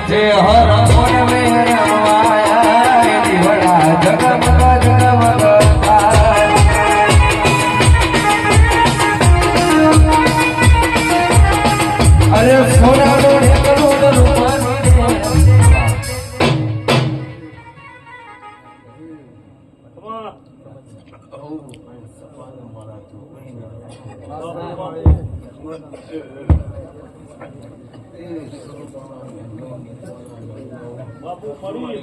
જે હર મોન મેરવાયા દીવડા જગમગ જગમગ અરે સોનાનો ઢેકલો રૂપાનો બાપુ ફરી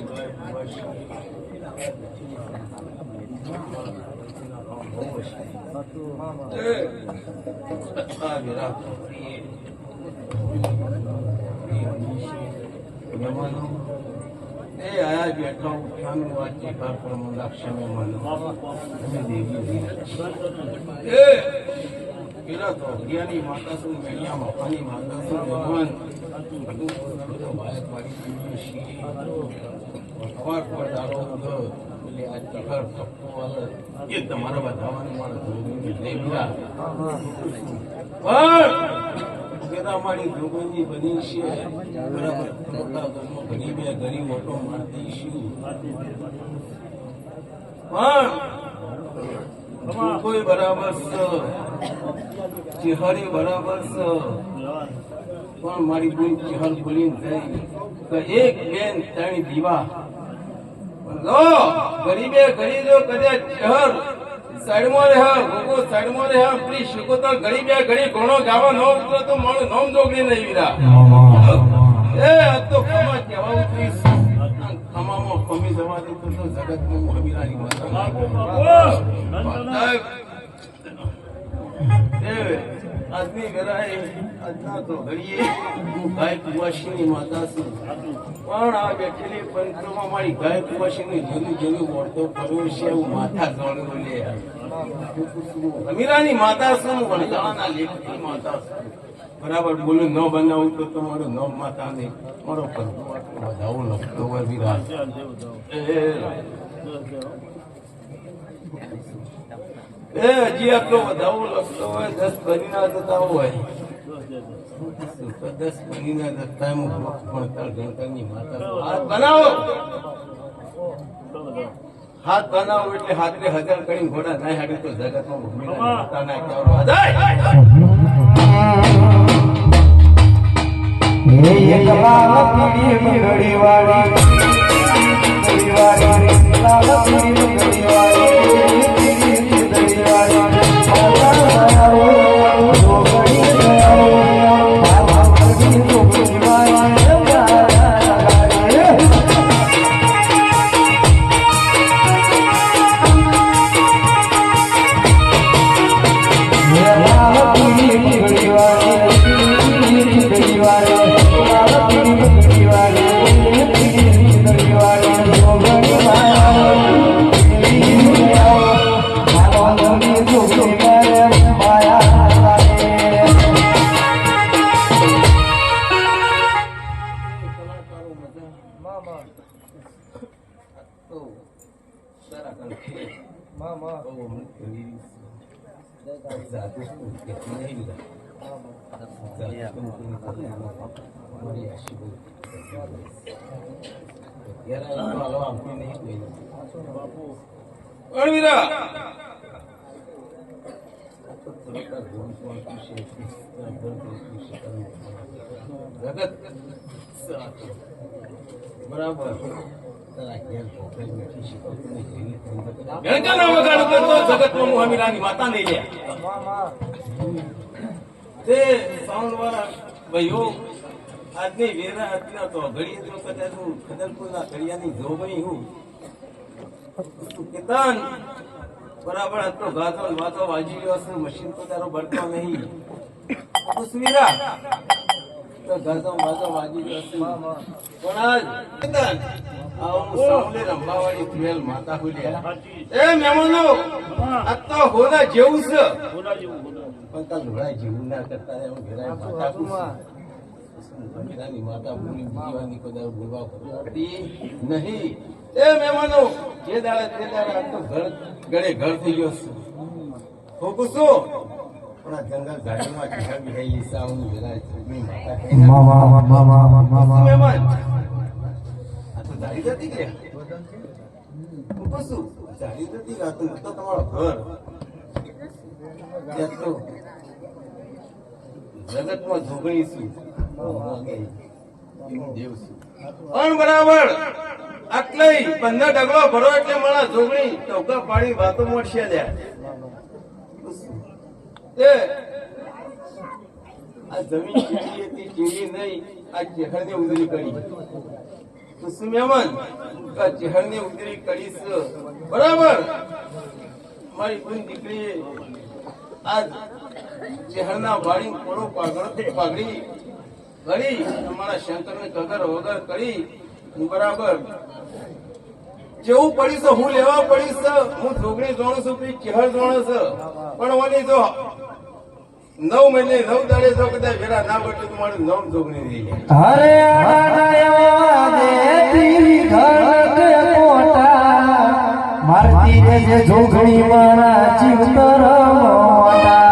આયા બેઠો ઉઠાનું વાંચી પર લક્ષ્મી મનો પેલા તો હરિયાની માતા શું મેળિયા મફાની માતા શું ભગવાન તમારા બધાવાનું મારા અમારી જોગણી બની છે બરાબર મોટા ઘરમાં ગરીબે ગરીબ ઓટો મારતી છું પણ કોઈ બરાબર છે ચેહરી બરાબર છે પણ મારી બોન ચહેર ભૂલીને થઈ કે એક બેન ત્રણ દીવા ગરીબે ગરીબો કદાચ ચહેર સાઈડમાં રહે ગોગો સાઈડમાં રહે પ્લીઝ શીખો તો ગરીબે ગરીબ ઘણો ગાવા ન ઉતરો તો મારું નામ જોગડી નહીં વીરા એ આ તો ખમા કહેવા ઉતરી ખમામાં ખમી જવા દે તો જગતમાં મહાવીરાની માતા આજની વેરાએ આજના તો ઘડીએ ગાય કુવાસીની માતા છું પણ આ બેઠેલી પંચમાં મારી ગાય કુવાસીની જૂની જૂની વર્તો કર્યો છે હું માથા ગણું લે અમીરાની માતા છું વણજાના લેખની માતા છું બરાબર બોલું ન બનાવું તો તમારું ન માતા નહીં મારો વધાવું લખતો હોય વિરાજ હજી આટલો વધાવો લખતો હોય 10 બનીના જતા હોય 10 બનીના જતા ભણતર ગણતરની માતા હાથ બનાવો હાથ બનાવો એટલે હાથે 1000 કરીને ઘોડા ના હાડે તો જગતમાં ભૂમિકા માતા ના કહેવાનો એક લાલ પીળી ઘડી વાળી લાલ પીળી ઘડી વાળી બરાબર માતા નહીં લે તે સાઉન્ડ વાળા ભાઈઓ આજની વેરા અત્યારે તો ઘડી તો કદાચ હું ખદરપુરના ઘડિયાની જોગણી હું કેતન બરાબર તો ગાતો વાતો વાજી ગયો છે મશીન તો તારો બળતો નહીં કુસવીરા તો ગાતો વાતો વાજી ગયો છે પણ આજ કેતન આવું સાઉન્ડે રંબાવાળી ફિમેલ માતા હુલ્યા એ મહેમાનો આ તો હોના જેવું છે હોના જેવું પણ તા લોડા જેવું ના કરતા હું ઘેરા માતા કુસા અમીરાની માતા બોલી જીવાની કદાચ બોલવા પડતી નહીં એ મહેમાનો જે દાડા તે દાડા તો ઘર ગળે ઘર થઈ ગયો હું પૂછું આ જંગલ ઝાડીમાં ઢીકા બિહાઈ સાઉન્ડ વેલા છોકરી માતા કહીને મહેમાન આ તો ઝાડી જતી કે હું તો શું ઝાડી જતી આ તો તમારો ઘર ત્યાં તો જગતમાં જોગણી છું હું દેવ છું પણ બરાબર આટલે 15 ડગલો ભરો એટલે મારા જોગણી ટોકા પાડી વાતો મળશે લ્યા આ જમીન કેવી હતી કેવી નહીં આ ચહેરને ઉતરી કરી તો શું મહેમાન આ ચહેરને ઉતરી કરીશ બરાબર મારી કોઈ દીકરી આ ચહેરના વાળી કોળો પાઘડી કરી તમારા શંકરને કગર વગર કરી બરાબર જેવું પડીશ હું લેવા પડીશ હું જોગણી જોણું છું પી ચહેર જોણું છું પણ ઓલી જો 9 મહિને 9 દાડે જો કદાચ વેરા ના બટલું તો મારું નામ જોગણી રહી હરે આડાયા દેતી ઘડક કોટા મારતી રે જે જોગણી મારા જીવ કરમોટા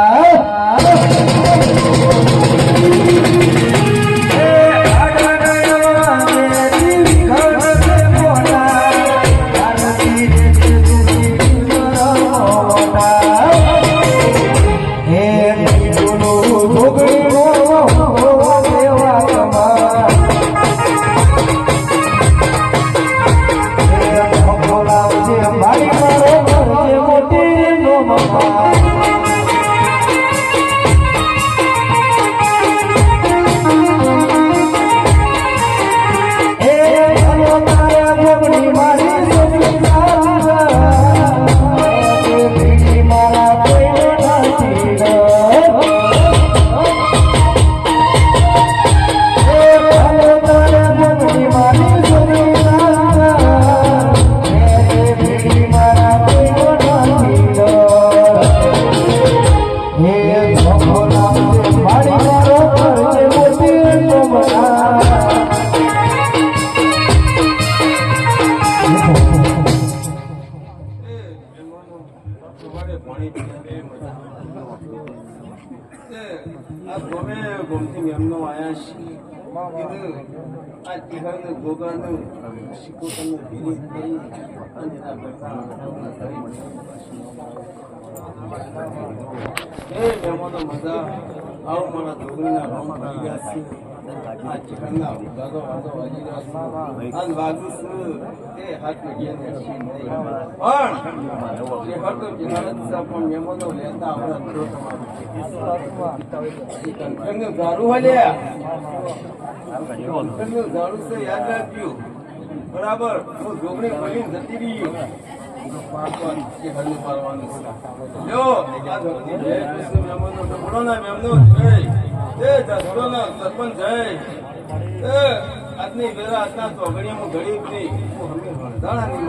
બરાબર હું જોગણી પડીને જતી રહી સરપંચ જય આજની વેરા આજના ચોગડીયામાં ગરીબ નહીં હું હમે હળદાણાની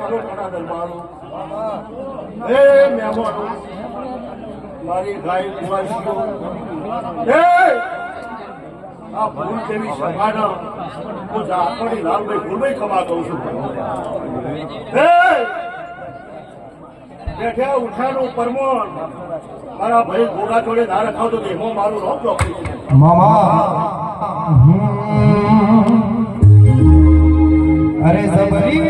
અનોખા દરબારો, એ મહેમાનો, મારી ગાય કુવાસીઓ, એ આ ભૂલ જેવી સભાના હું ઝાકડી લાલભાઈ ભૂલભાઈ ખમા કહું છું. એ બેઠ્યા ઉઠાનું પરમોણ મારા ભાઈ ઘોડા જોડે ના રખાવતો એમાં મારું નામ ચોકડી છે. મામા અરે સબરી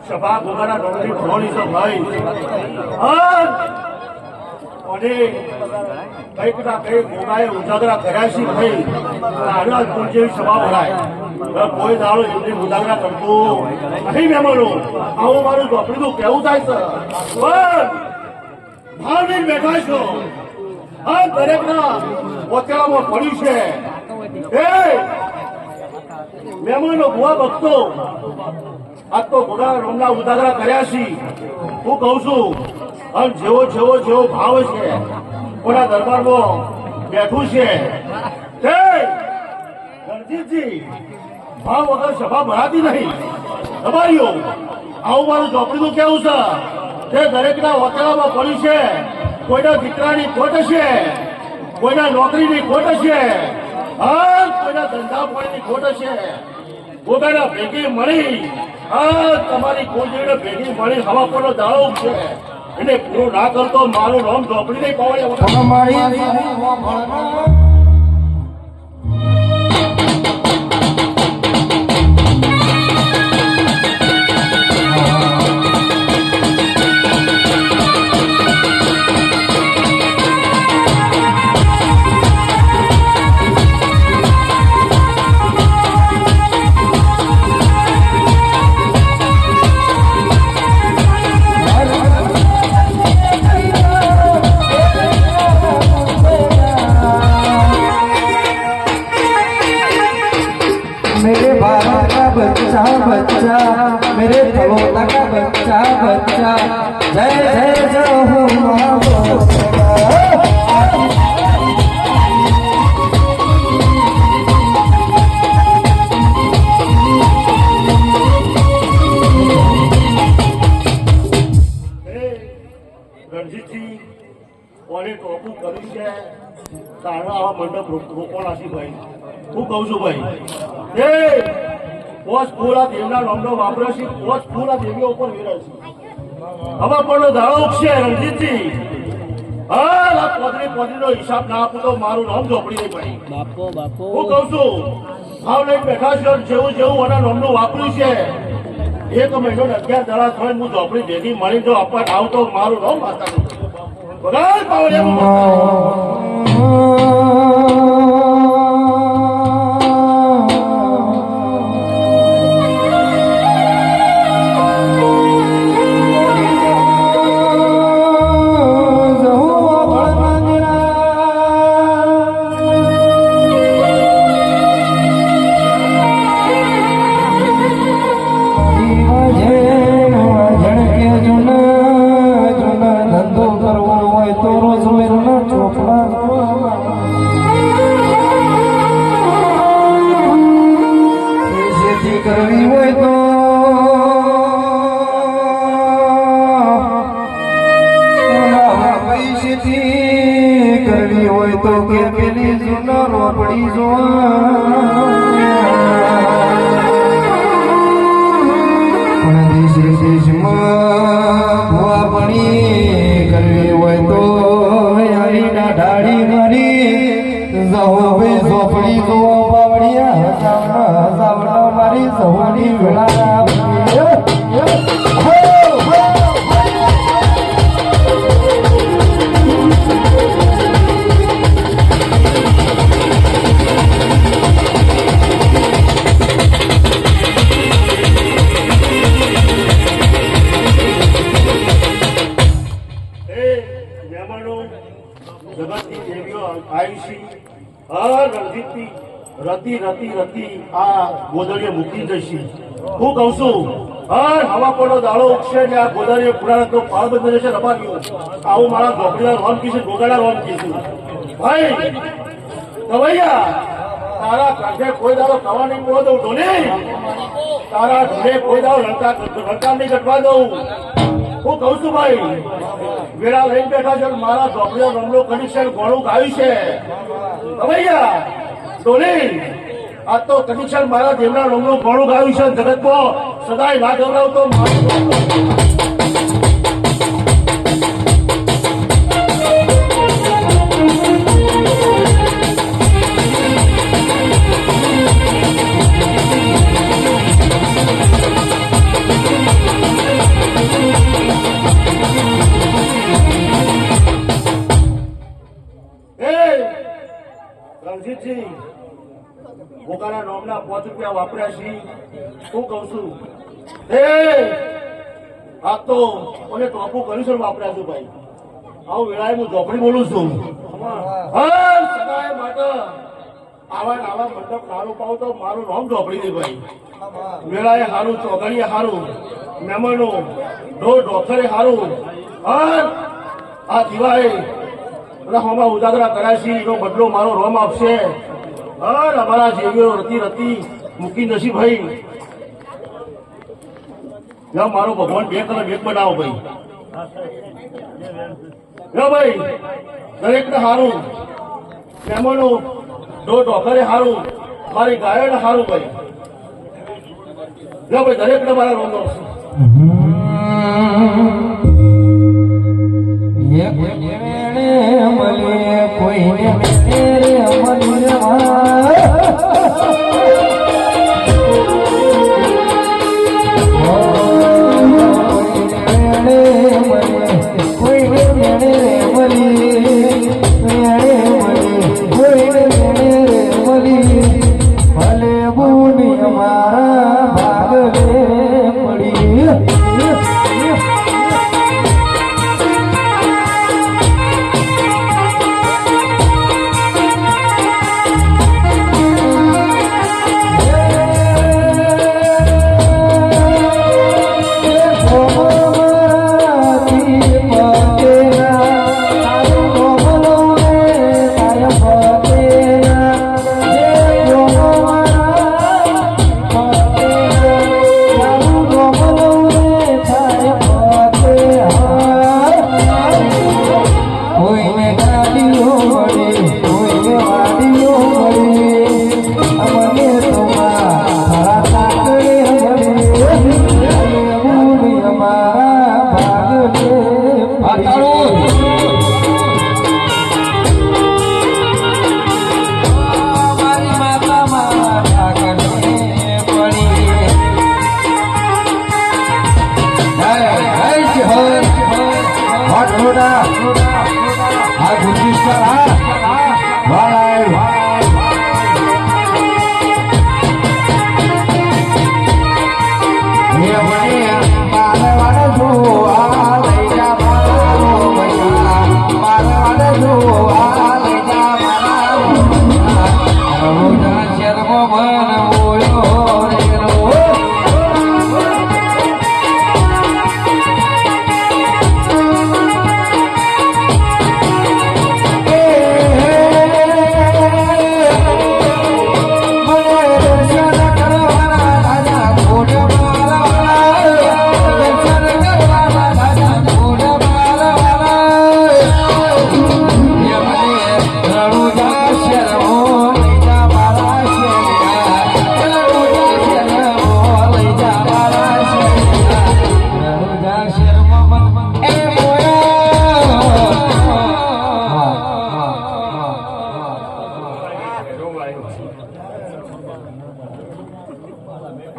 સભા ભોગાના ડોંગરી ભોળી છે ભાઈ. અને કઈક ના કઈક ભોગાએ ઉજાગરા કર્યા છે ભાઈ. આના કુલ જેવી સભા ભરાય કોઈ દાડો એમની ઉજાગરા કરતો નહીં. મહેમાનો આવું મારું ચોપડીનું કેવું થાય છે પણ ભાવ નહીં બેઠા છો. આ દરેકના પોતેડામાં પડ્યું છે. એ મહેમાનો ભુવા ભક્તો આ તો ભોગા રોમના ઉજાગરા કર્યા છે. હું કઉ છું અને જેવો જેવો જેવો ભાવ છે કોના દરબારમાં બેઠું છે તે રણજીતજી ભાવ વગર સભા ભરાતી નહીં. દબાઈઓ આવું મારું ચોપડીનું કેવું છે તે દરેકના વકેલામાં પડ્યું છે. કોઈના દીકરાની ખોટ હશે, કોઈના નોકરીની ખોટ હશે, કોઈના ધંધા પાણીની ખોટ હશે. પોતાના ભેગી મળી તમારી કોજીને ભેગી મળી હવા પરનો દાડો છે એને પૂરો ના કરતો મારું નામ ઝોપડી નહીં પાવડે. मेरे भारत का बच्चा बच्चा, मेरे फलों का बच्चा बच्चा, जय जय जय हो माँ રણજીતજી કોને ટોપું કર્યું છે તારા આવા મંડપ રોપવાના છે ભાઈ. હું કઉ છું ભાઈ એ પોચ ફૂલા દેવના નામનો વાપરે છે. પોચ ફૂલા દેવીઓ ઉપર વેરે છે. હવે પણ દાડો ઉગશે રણજીતજી. હા પોતરીનો હિસાબ ના આપું તો મારું નામ ઝોપડી નહીં ભાઈ. હું કઉ છું ભાવ લઈને બેઠા છો જેવું જેવું એના નામનું વાપર્યું છે 1 મહિનો 11 દાડા થાય હું ઝોપડી ભેગી મળી જો આપવા આવતો મારું નામ માતા બગાડ પાવડે. કરવી હોય તો પૈસેથી કરવી હોય તો કે પેલી જૂના રોપડી પણ દેશમાં ભુવા પણી કરવી હોય તો આવીના ઢાળી ઝોપડી તો બાવળિયા હસાવનો મારી સહોની વેળા જગતની દેવીઓ આવી છે. હર રણજીતની રતી રતી રતી આ ગોદડીએ મૂકી જશે. હું કહું છું હર હવા પડો દાડો ઉગશે ને આ ગોદડીએ પુરાણનો પાળ બંધ જશે રમાડ્યો. આવું મારા ઝોપડીના રોમ કીધું, ગોગાડા રોમ કીધું. ભાઈ કવૈયા તારા કાંઠે કોઈ દાડો કવા નહીં બોલો દઉં ઢોલે, તારા ઢોલે કોઈ દાડો રણકાર નહીં કટવા દઉં. હું કહું છું ભાઈ વેળા લઈને બેઠા છે, મારા ઝોપડીનો રમલો કનેક્શન ઘોડું ગાયું છે. ભૈયા ડોલી આ તો કનેક્શન મારા દેવના રમલો ઘોડું ગાયું છે. જગતમાં સદાય ના ગવડાવતો રણજીતજી ભોગાના નોમના 5 રૂપિયા વાપર્યા છે. હું કહું છું આ તો મને ટોપું કર્યું છે વાપર્યા છું ભાઈ. આવું વેળાએ હું ઝોપડી બોલું છું. હા સદાય માટે આવા આવા મંડપ નાનું પાવ તો મારું નામ ઝોપડી દે ભાઈ. વેળાએ હારું, ચોગડીએ હારું, મહેમાનો ડોક્ટરે હારું. આ દિવાળે હોમાં ઉજાગરા કર્યા છે એનો બદલો મારો રોમ આપશે. અમારા જેવીઓ રતી રતી મૂકી નથી ભાઈ. મારો ભગવાન 2 કલર 1 બનાવો ભાઈ. ભાઈ દરેકને હારું, મહેમાનો ડોકરે હારું, મારી ગાયોને હારું ભાઈ. ભાઈ દરેકને મારા રોમ આપશે. કોઈને મેરે ભલે બુની અમારા ભાગલે પડી.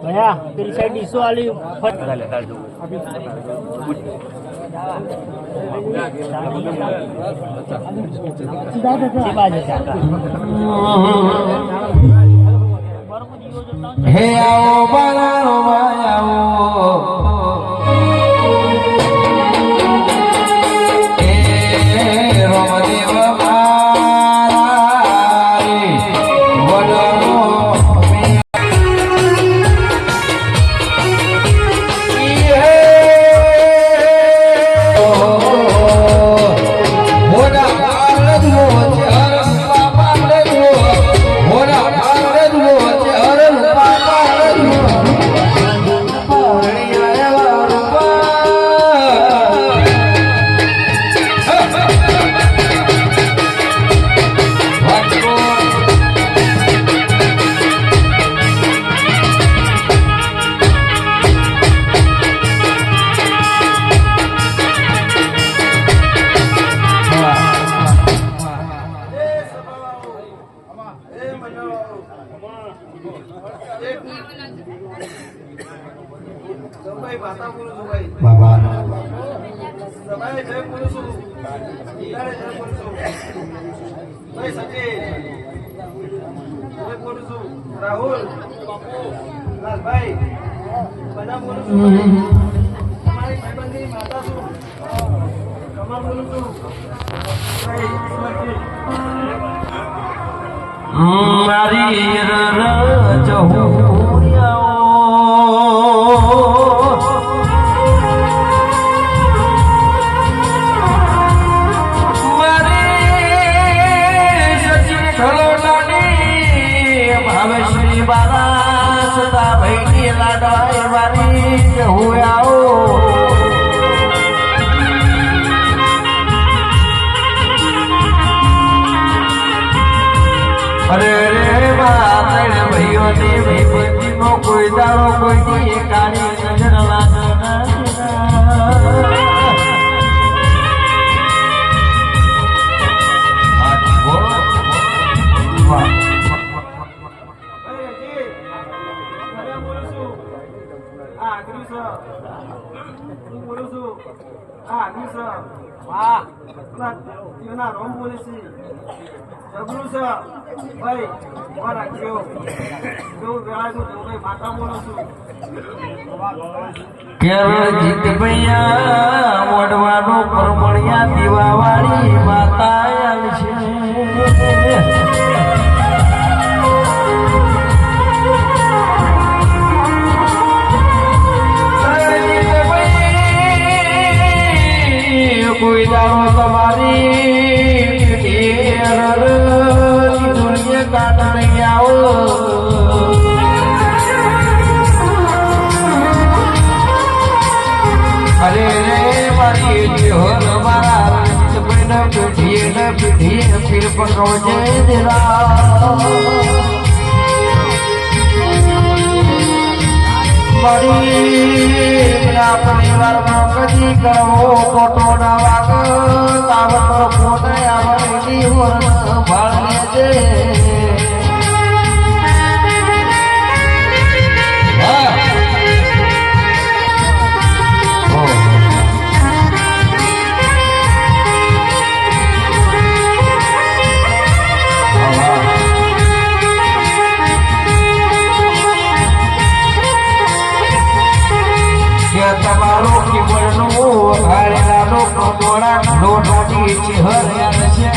ભયા પેલી સાઈડ ડીસો આલી ફટ હે આવો બાળાનો આવો હે રોમદેવ મારા વડલો બાબા રાહુલ લાલભાઈ બધા બોલું છું તમારી ભાઈબંધની માતા છું કમા બોલું છું મારી શ્રી બારા સતા ભાઈ લાડવાઈ વારી હું આવો અરે રે માતણ ભાઈઓની ભાઈબંધીમાં કોઈ દાડો કોઈની કાળી નજર લાગે રોમ બોલે છે જબરું છે ભાઈ ઉભા રાખજો જો વેળા તો ભાઈ માતા બોલો છું કેવળ જીત ભૈયા મોડવાનો પરમણિયા દીવાવાળી માતા આવી છે કોઈ દાડો તમારી દુનિયા કાઢ નહીં આવો અરે રે મારી જીવન મારા પીઠીએ પીર પકડો જય દેરા મારી પરિવારમાં કદી કરવો ખોટો ના વાગ તાવતો ફોટે આવડી વર્ષ ભાળે છે તમારો જીવનનું ઘારેલા લોકો મોડા લોટોની ચહેરા છે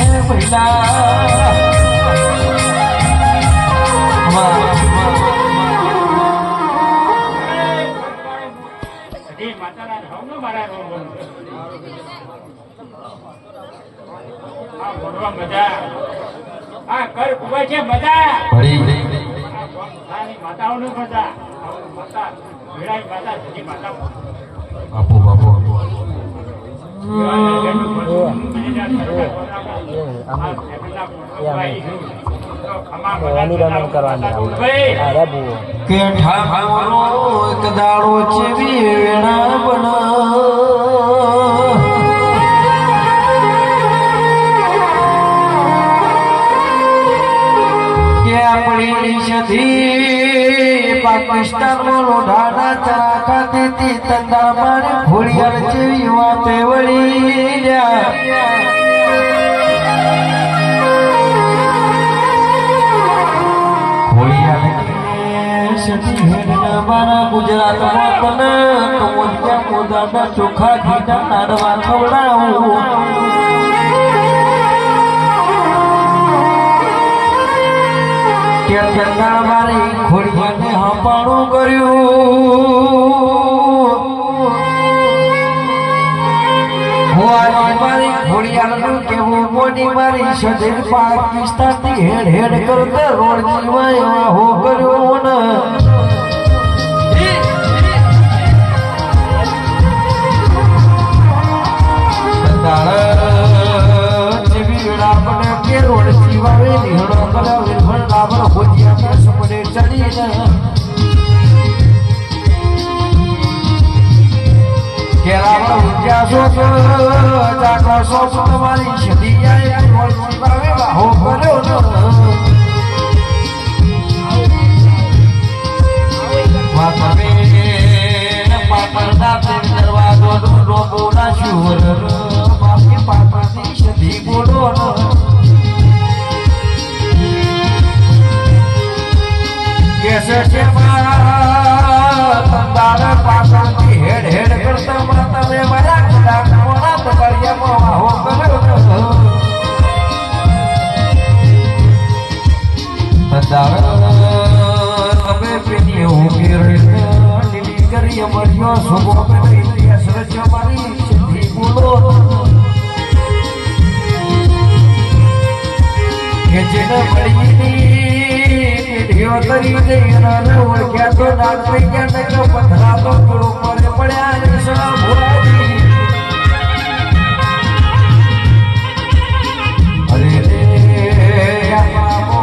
બાપુ બાપુ કે ઠાકોરો એક દાડો ચેવી વેણા બના કે આપણી સધી પાકિસ્તાનમાં લોઢાના ચરા ખાતી તંદાર મારી ઘોડિયાળ જેવી વાતે વળી મારા ગુજરાતમાં તને કમોડિયા મોદાના ચોખા ઘીના નાડવા ખવડાવું મારી ઘોડિયાને હંપાણું કર્યું મારી ઘોડિયાળનું કેવું મોડી મારી સદેર પાકિસ્તાનથી હેડ હેડ કરતા રોડ જીવાય હો કર્યો ને રોડ જીવાવે નિહળો કરાવે ભરડાવર હોજિયા સપને ચડીને કેરાવર ઉજ્યા છો જાકો સો તમારી સદીયાએ રોડ જીવાવે બાહો કર્યો ન વાતવે પાપરદા તે દરવાજો રોબો ના શુવર બાપી પાપની સદી બોડો ન કેસે તંદાર પાકડથી હેડ હેડ કરતા માતા મે મારા કડા મોરા તકરિયામાં હો કર્યો તંદાર તમે પેની હો ગીરે લીલી કરી મર્યો સુબો મે ઇતિહાસ રચ્યો મારી સિદ્ધિ બોલો કે જેને પડીની ઢીઓ તરી જઈને ઓળખ્યા તો નાગ પઈ ગયા ને પથરા તો થોડો પડે પડ્યા ને સા ભોરાજી અરે રે આપો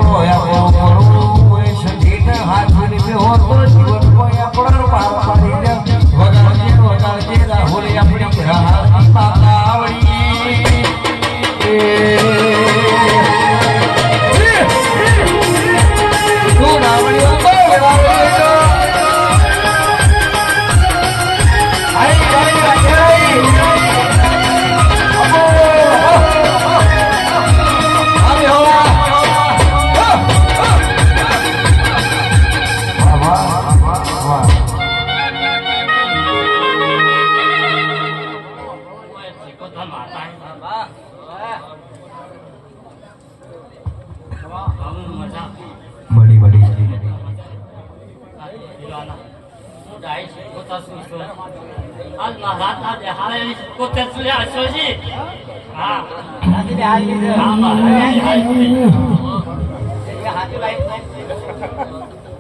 મોય સંગીત હાથ ની બે હો તો જીવન કોઈ આપણો પાર પાડી દે વગાડજે રાહુલ આપણી રાહની માતા આવડી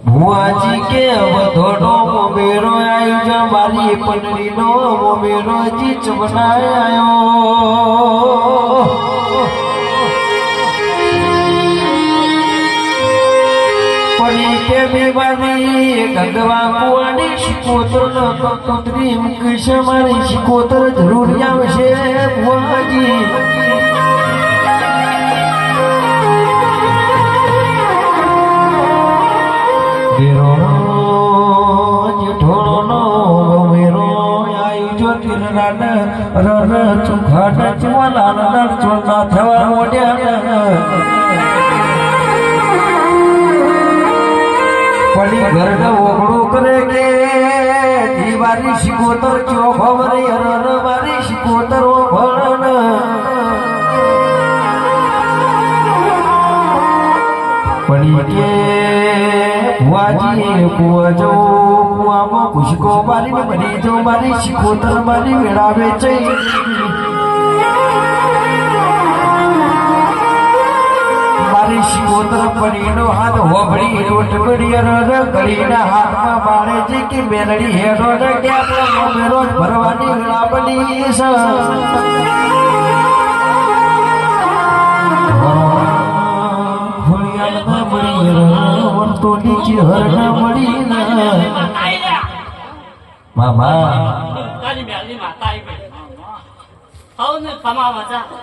ભુવાજી કે વધોડો મોમેરો આયો જા મારી પંડરીનો મોમેરો જી ચમનાયો પડી કે મેવાની ગંગવા કુવાની શિકોતર નો તંત્રી મુકેશ મારી શિકોતર જરૂર આવશે ભુવાજી પડી ઘર ઓગળું કરે કે દીવારી શિકોતર ચો ખબર હર મારી શિકોતર ભણ પડી કે ભુવાજી કુવા જો કુવામાં પુષ્કો મારી બની જો મારી શિકોતર મારી મેળાવે છે મારી શિકોતર પડીનો હાથ હોબડી રોટ પડી ગળીના હાથમાં મારે છે કે મેલડી હેડો ને કે આપણે રોજ ભરવાની લાબડી તો નીચે હરના મળી મામા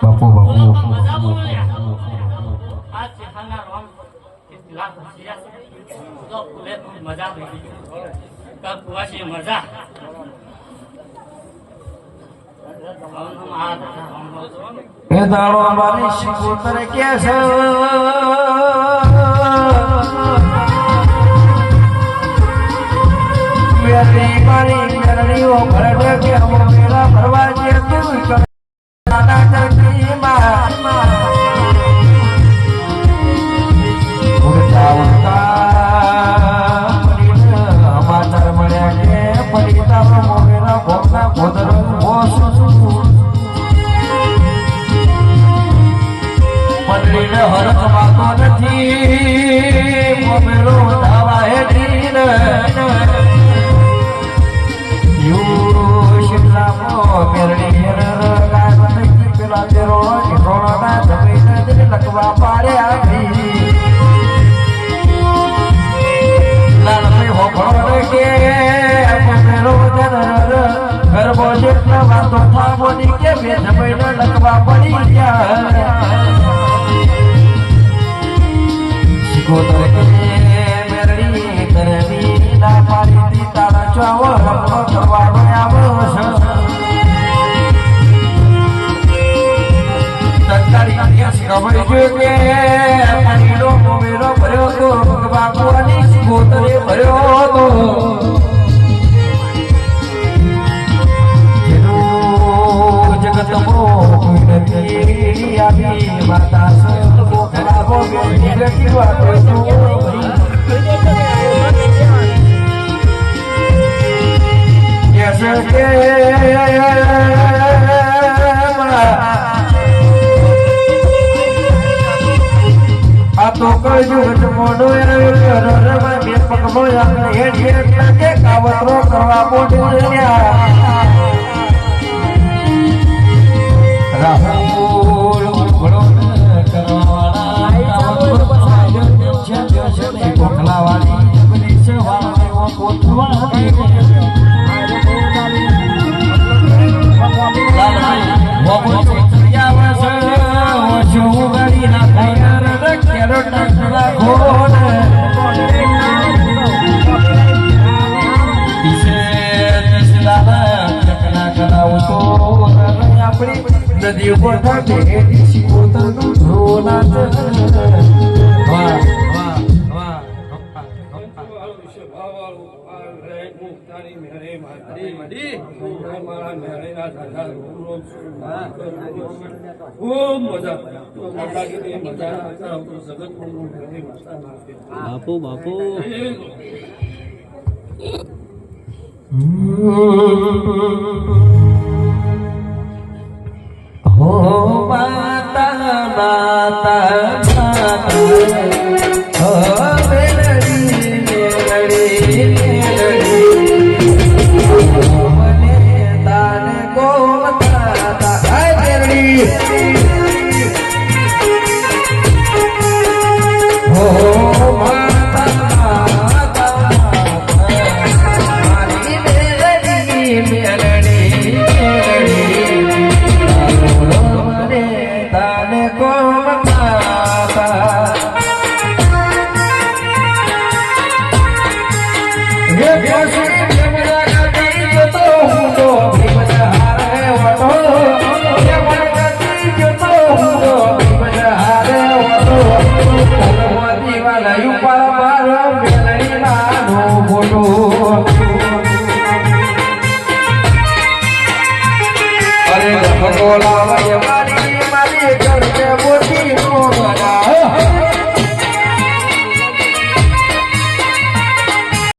બાપુ બાપુ મજા કુવાસી મજા એ દાડો મારી શિકોતર કે છે બેટી મારી મેરણીઓ ભરડે કે અમો મેરા ભરવા જે તું દાદા ચરતી માં ઉડતા ઉડતા સમાચાર મળ્યા કે પડીતા અમો મેરા ભોગના ભોદર પંડરીને હરખ વાતો નથી મમેરો દાવા હેઠીને યુ શિમલામો મેરણી હેરર ગાયમતી પેલા દેરોળો ઢોળોના જમીને દિલ લખવા પાડ્યા લાલભાઈ હોભળો કે મમેરો જનર ગરબો જેટલા વાતો થામોની કે બે જમીને લખવા પડી ગયા શિકોતર કે મેરડી તરવી ના પાડી દી તારા ચાવો રમણો કરવાનો આવો છે તત્કારી કેસ ખબર છે કે પાણીનો મોમેરો ભર્યો તો બાપુની શિકોતરે ભર્યો તો જગતમો કોઈ નથી આવી માતા સત ખરાબો બેટી વાતો કેસે કે આ તો કજુ મોડો રરમાં બે પગમો આપણે હેડ હેડ કે કાવતરો કરવા મોઢું રાહુલ ઉઘડો કરવાના કોખલાવાળી જબરી છે વાળો કોથવાળી વગો ચિયા વસ ઓછો ગાડી ના ખાયર કેરો ટકલા ખોન ઈસે દિસલા ચકના કરાવ તો આપણી નદી ઉપર થાય શિકોતર નું ધ્રોના વાહ વાહ બાપુ બાપુ હો માતા માતા હો મેરડી મેરડી મને તાને કો માતા હાય મેરડી હો માતા માતા મારી મેરડી મેરડી તાને કો માતા ये कैसे मेरा गति जो तो हूँ तो मजा है वो तो ये मेरा गति जो तो हूँ तो मजा है वो तो भगवती वाला यू पर मारो मेरे नानो बोलो अरे भगवान ये